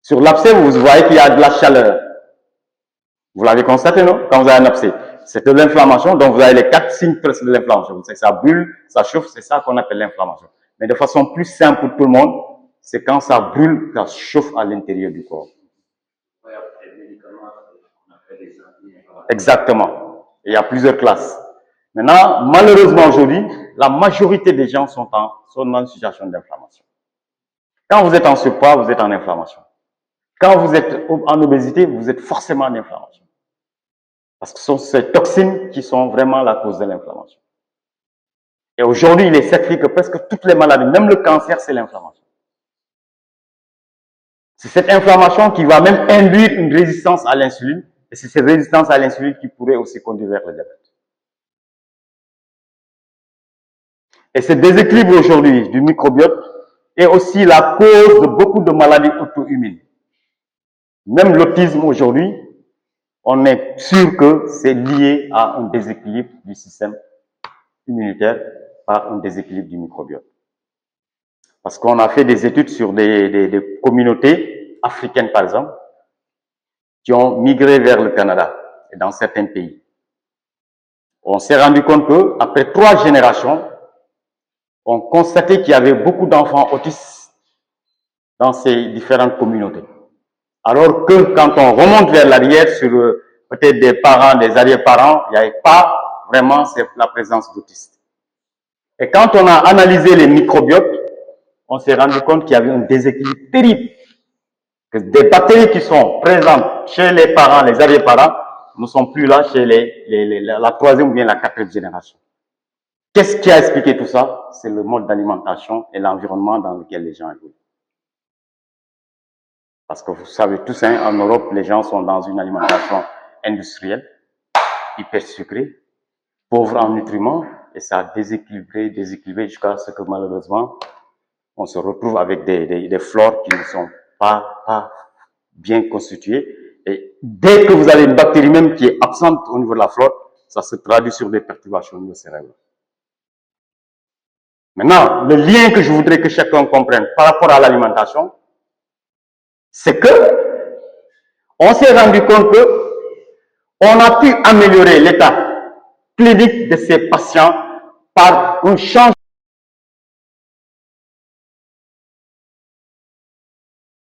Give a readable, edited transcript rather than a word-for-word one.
Sur l'abcès, vous voyez qu'il y a de la chaleur. Vous l'avez constaté, non? Quand vous avez un abcès, c'est de l'inflammation, donc vous avez les 4 signes presque de l'inflammation. Ça brûle, ça chauffe, c'est ça qu'on appelle l'inflammation. Mais de façon plus simple pour tout le monde, c'est quand ça brûle, ça chauffe à l'intérieur du corps. Exactement. Et il y a plusieurs classes. Maintenant, malheureusement aujourd'hui, la majorité des gens sont dans une situation d'inflammation. Quand vous êtes en surpoids, vous êtes en inflammation. Quand vous êtes en obésité, vous êtes forcément en inflammation. Parce que ce sont ces toxines qui sont vraiment la cause de l'inflammation. Et aujourd'hui, il est certifié que presque toutes les maladies, même le cancer, c'est l'inflammation. C'est cette inflammation qui va même induire une résistance à l'insuline. Et c'est cette résistance à l'insuline qui pourrait aussi conduire vers le diabète. Et ce déséquilibre aujourd'hui du microbiote est aussi la cause de beaucoup de maladies auto-immunes. Même l'autisme aujourd'hui, on est sûr que c'est lié à un déséquilibre du système immunitaire par un déséquilibre du microbiote. Parce qu'on a fait des études sur des communautés africaines, par exemple, qui ont migré vers le Canada et dans certains pays. On s'est rendu compte que après 3 générations, on constatait qu'il y avait beaucoup d'enfants autistes dans ces différentes communautés. Alors que quand on remonte vers l'arrière sur peut-être des parents, des arrière-parents, il n'y avait pas vraiment la présence d'autistes. Et quand on a analysé les microbiotes, on s'est rendu compte qu'il y avait un déséquilibre terrible. Que des bactéries qui sont présentes chez les parents, les arrière-parents, ne sont plus là chez la 3e ou bien la 4e génération. Qu'est-ce qui a expliqué tout ça? C'est le mode d'alimentation et l'environnement dans lequel les gens évoluent. Parce que vous savez tous, hein, en Europe, les gens sont dans une alimentation industrielle, hyper sucrée, pauvre en nutriments, et ça a déséquilibré jusqu'à ce que malheureusement, on se retrouve avec des flores qui ne sont pas bien constituées. Et dès que vous avez une bactérie même qui est absente au niveau de la flore, ça se traduit sur des perturbations au niveau cérébral. Maintenant, le lien que je voudrais que chacun comprenne par rapport à l'alimentation, c'est que on s'est rendu compte que on a pu améliorer l'état clinique de ces patients par un changement